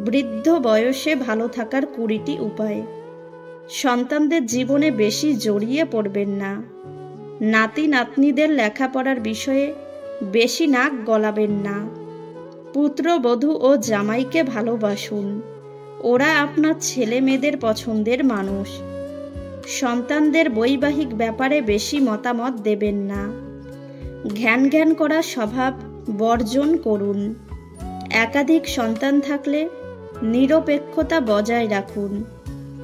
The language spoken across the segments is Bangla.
বৃদ্ধ বয়সে ভালো থাকার 20টি উপায়। সন্তানদের জীবনে বেশি জড়িয়ে পড়বেন না। নাতি নাতনিদের লেখাপড়ার বিষয়ে বেশি নাক গলাবেন না। পুত্রবধূ ও জামাইকে ভালোবাসুন, ওরা আপনার ছেলে মেয়েদের পছন্দের মানুষ। সন্তানদের বৈবাহিক ব্যাপারে বেশি মতামত দেবেন না। ঘ্যান ঘ্যান করা স্বভাব বর্জন করুন। একাধিক সন্তান থাকলে নিরপেক্ষতা বজায় রাখুন।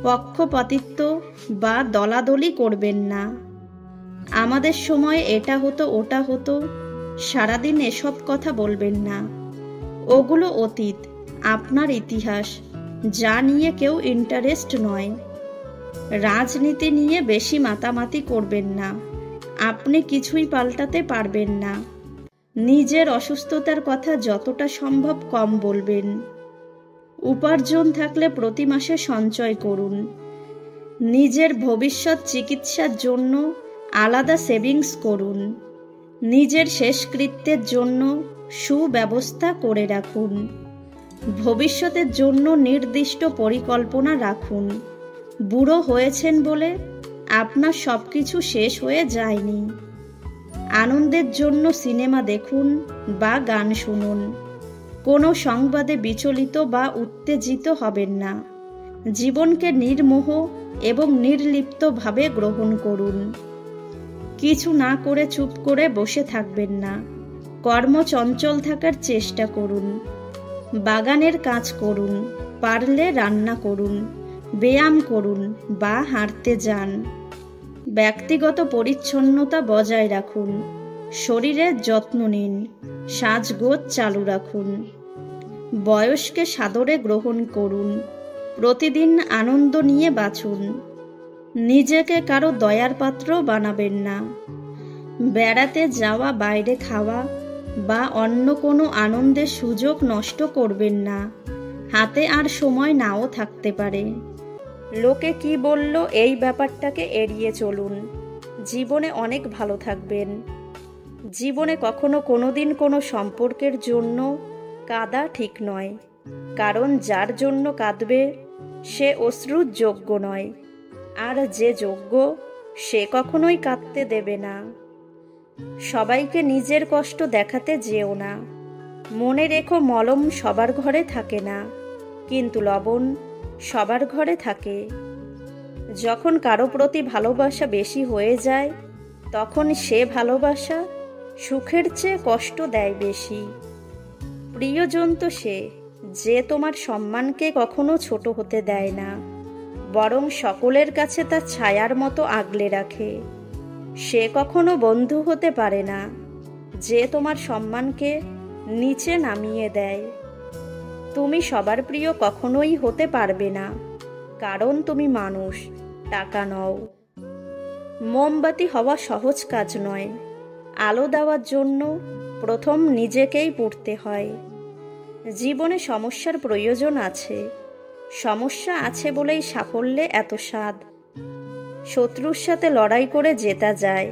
পক্ষপাতিত্ব বা দলাদলি করবেন না। আমাদের সময় এটা হতো ওটা হতো, সারাদিন এসব কথা বলবেন না। ওগুলো অতীত, আপনার ইতিহাস, যা নিয়ে কেউ ইন্টারেস্ট নয়। রাজনীতি নিয়ে বেশি মাতামাতি করবেন না, আপনি কিছুই পাল্টাতে পারবেন না। নিজের অসুস্থতার কথা যতটা সম্ভব কম বলবেন। উপার্জন থাকলে প্রতি মাসে সঞ্চয় করুন। নিজের ভবিষ্যৎ চিকিৎসার জন্য আলাদা সেভিংস করুন। নিজের শেষকৃত্যের জন্য সুব্যবস্থা করে রাখুন। ভবিষ্যতের জন্য নির্দিষ্ট পরিকল্পনা রাখুন। বুড়ো হয়েছেন বলে আপনার সব কিছু শেষ হয়ে যায়নি। আনন্দের জন্য সিনেমা দেখুন বা গান শুনুন। কোনো সংবাদে বিচলিত বা উত্তেজিত হবেন না। জীবনকে নির্মোহ এবং নির্লিপ্তভাবে গ্রহণ করুন। কিছু না করে চুপ করে বসে থাকবেন না। কর্মচঞ্চল থাকার চেষ্টা করুন। বাগানের কাজ করুন, পারলে রান্না করুন, ব্যায়াম করুন বা হাঁটতে যান। ব্যক্তিগত পরিচ্ছন্নতা বজায় রাখুন। শরীরের যত্ন নিন। সাজগোজ চালু রাখুন। বয়সকে সাদরে গ্রহণ করুন। প্রতিদিন আনন্দ নিয়ে বাঁচুন। নিজেকে কারো দয়ার পাত্র বানাবেন না। বেড়াতে যাওয়া, বাইরে খাওয়া বা অন্য কোনো আনন্দের সুযোগ নষ্ট করবেন না। হাতে আর সময় নাও থাকতে পারে। লোকে কি বলল এই ব্যাপারটাকে এড়িয়ে চলুন। জীবনে অনেক ভালো থাকবেন। জীবনে কখনো কোনোদিন কোনো সম্পর্কের জন্য কাঁদা ঠিক নয়, কারণ যার জন্য কাঁদবে সে অশ্রুর যোগ্য নয়, আর যে যোগ্য সে কখনোই কাঁদতে দেবে না। সবাইকে নিজের কষ্ট দেখাতে যেও না। মনে রেখো, মলম সবার ঘরে থাকে না, কিন্তু লবণ সবার ঘরে থাকে। যখন কারো প্রতি ভালোবাসা বেশি হয়ে যায়, তখন সে ভালোবাসা সুখের চেয়ে কষ্ট দেয় বেশি। প্রিয়জন তো সে যে তোমার সম্মানকে কখনো ছোট হতে দেয় না, বরং সকলের কাছে তার ছায়ার মতো আগলে রাখে। সে কখনো বন্ধু হতে পারে না যে তোমার সম্মানকে নিচে নামিয়ে দেয়। তুমি সবার প্রিয় কখনোই হতে পারবে না, কারণ তুমি মানুষ, টাকা নও। মোমবাতি হওয়া সহজ কাজ নয়। আলো দেওয়ার জন্য প্রথম নিজেকেই পুড়তে হয়। জীবনে সমস্যার প্রয়োজন আছে। সমস্যা আছে বলেই সাফল্যে এত স্বাদ। শত্রুর সাথে লড়াই করে জেতা যায়,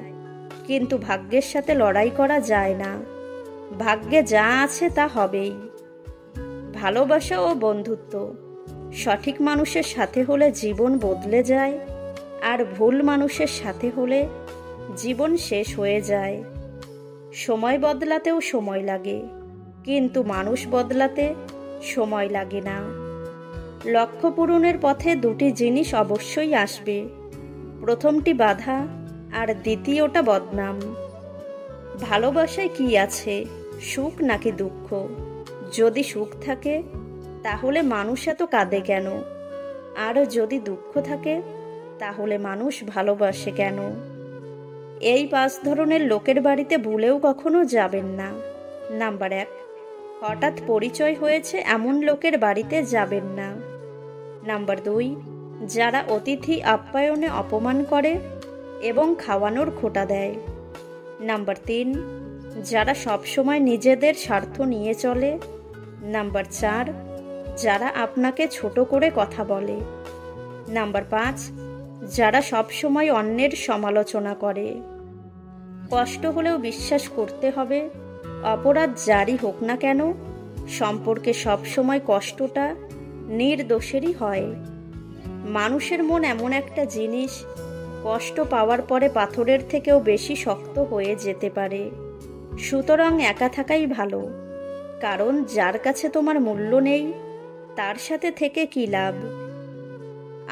কিন্তু ভাগ্যের সাথে লড়াই করা যায় না। ভাগ্যে যা আছে তা হবেই। ভালোবাসা ও বন্ধুত্ব সঠিক মানুষের সাথে হলে জীবন বদলে যায়, আর ভুল মানুষের সাথে হলে জীবন শেষ হয়ে যায়। সময় বদলাতেও সময় লাগে, কিন্তু মানুষ বদলাতে সময় লাগে না। লক্ষ্য পূরণের পথে দুটি জিনিস অবশ্যই আসবে। প্রথমটি বাধা আর দ্বিতীয়টা বদনাম। ভালোবাসায় কি আছে, সুখ নাকি দুঃখ? যদি সুখ থাকে তাহলে মানুষ এত কাঁদে কেন? আর যদি দুঃখ থাকে তাহলে মানুষ ভালোবাসে কেন? এই 5 ধরনের লোকের বাড়িতে ভুলেও কখনো যাবেন না। নাম্বার 1, হঠাৎ পরিচয় হয়েছে এমন লোকের বাড়িতে যাবেন না। নাম্বার 2, যারা অতিথি আপ্যায়নে অপমান করে এবং খাওয়ানোর খোঁটা দেয়। নাম্বার 3, যারা সবসময় নিজেদের স্বার্থ নিয়ে চলে। নাম্বার 4, যারা আপনাকে ছোট করে কথা বলে। নাম্বার 5, যারা সবসময় অন্যের সমালোচনা করে। কষ্ট হলেও বিশ্বাস করতে হবে, অপরাধ যারই হোক না কেন, সম্পর্কে সবসময় কষ্টটা নির্দোষেরই হয়। মানুষের মন এমন একটা জিনিস, কষ্ট পাওয়ার পরে পাথরের থেকেও বেশি শক্ত হয়ে যেতে পারে। সুতরাং একা থাকাই ভালো, কারণ যার কাছে তোমার মূল্য নেই তার সাথে থেকে কি লাভ।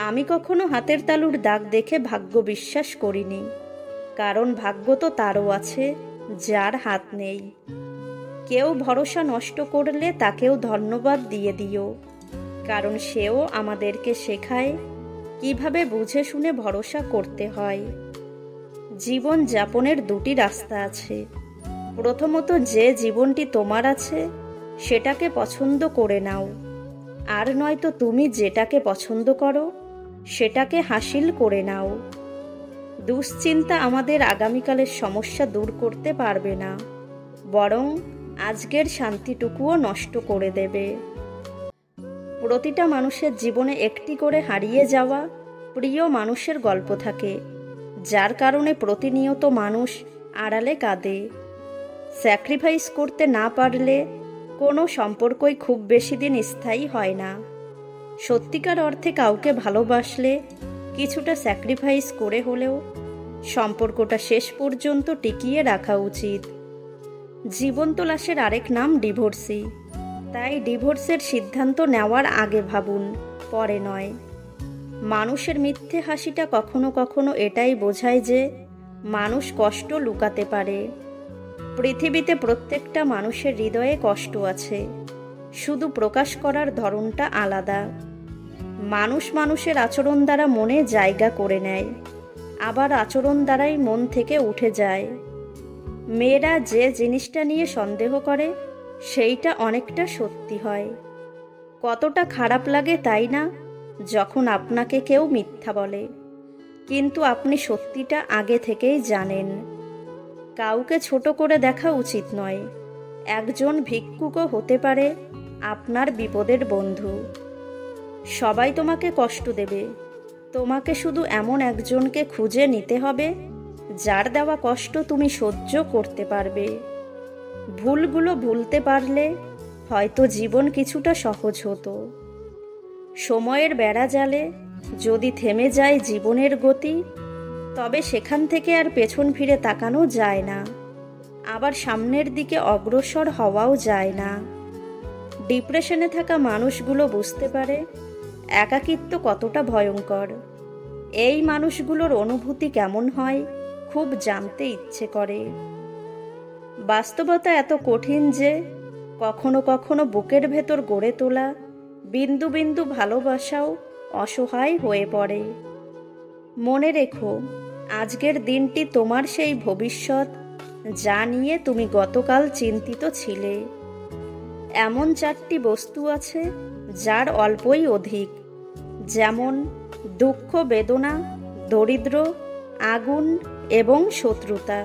আমি কখনো হাতের তালুর দাগ দেখে ভাগ্য বিশ্বাস করিনি, কারণ ভাগ্য তো তারও আছে যার হাত নেই। কেউ ভরসা নষ্ট করলে তাকেও ধন্যবাদ দিয়ে দিও, কারণ সেও আমাদেরকে শেখায় কিভাবে বুঝে শুনে ভরসা করতে হয়। জীবন যাপনের দুটি রাস্তা আছে। প্রথমত, যে জীবনটি তোমার আছে সেটাকে পছন্দ করে নাও, আর নয়তো তুমি যেটাকে পছন্দ করো সেটাকে হাসিল করে নাও। দুশ্চিন্তা আমাদের আগামীকালের সমস্যা দূর করতে পারবে না, বরং আজকের শান্তিটুকুও নষ্ট করে দেবে। প্রতিটা মানুষের জীবনে একটি করে হারিয়ে যাওয়া প্রিয় মানুষের গল্প থাকে, যার কারণে প্রতিনিয়ত মানুষ আড়ালে কাঁদে। স্যাক্রিফাইস করতে না পারলে কোনো সম্পর্কই খুব বেশি দিন স্থায়ী হয় না। সত্যিকার অর্থে কাউকে ভালোবাসলে কিছুটা স্যাক্রিফাইস করে হলেও সম্পর্কটা শেষ পর্যন্ত টিকিয়ে রাখা উচিত। জীবন্ত লাশের আরেক নাম ডিভোর্সি, তাই ডিভোর্সের সিদ্ধান্ত নেওয়ার আগে ভাবুন, পরে নয়। মানুষের মিথ্যে হাসিটা কখনো কখনো এটাই বোঝায় যে মানুষ কষ্ট লুকাতে পারে। পৃথিবীতে প্রত্যেকটা মানুষের হৃদয়ে কষ্ট আছে, শুধু প্রকাশ করার ধরনটা আলাদা। মানুষ মানুষের আচরণ দ্বারা মনে জায়গা করে নেয়, আবার আচরণ দ্বারাই মন থেকে উঠে যায়। মেয়েরা যে জিনিসটা নিয়ে সন্দেহ করে সেইটা অনেকটা সত্যি হয়। কতটা খারাপ লাগে তাই না, যখন আপনাকে কেউ মিথ্যা বলে, কিন্তু আপনি সত্যিটা আগে থেকেই জানেন। কাউকে ছোট করে দেখা উচিত নয়। একজন ভিক্ষুকও হতে পারে আপনার বিপদের বন্ধু। সবাই তোমাকে কষ্ট দেবে, তোমাকে শুধু এমন একজনকে খুঁজে নিতে হবে যার দেওয়া কষ্ট তুমি সহ্য করতে পারবে। ভুলগুলো ভুলতে পারলে হয়তো জীবন কিছুটা সহজ হতো। সময়ের বেড়া জালে যদি থেমে যায় জীবনের গতি, তবে সেখান থেকে আর পেছন ফিরে তাকানো যায় না, আবার সামনের দিকে অগ্রসর হওয়াও যায় না। ডিপ্রেশনে থাকা মানুষগুলো বুঝতে পারে একাকিত্ব কতটা ভয়ঙ্কর। এই মানুষগুলোর অনুভূতি কেমন হয় খুব জানতে ইচ্ছে করে। বাস্তবতা এত কঠিন যে কখনো কখনো বুকের ভেতর গড়ে তোলা বিন্দু বিন্দু ভালোবাসাও অসহায় হয়ে পড়ে। মনে রেখো, আজকের দিনটি তোমার সেই ভবিষ্যৎ যা নিয়ে তুমি গতকাল চিন্তিত ছিলে। এমন 4টি বস্তু আছে যার অল্পই অধিক, যেমন দুঃখ, বেদনা, দরিদ্র, আগুন এবং শত্রুতা।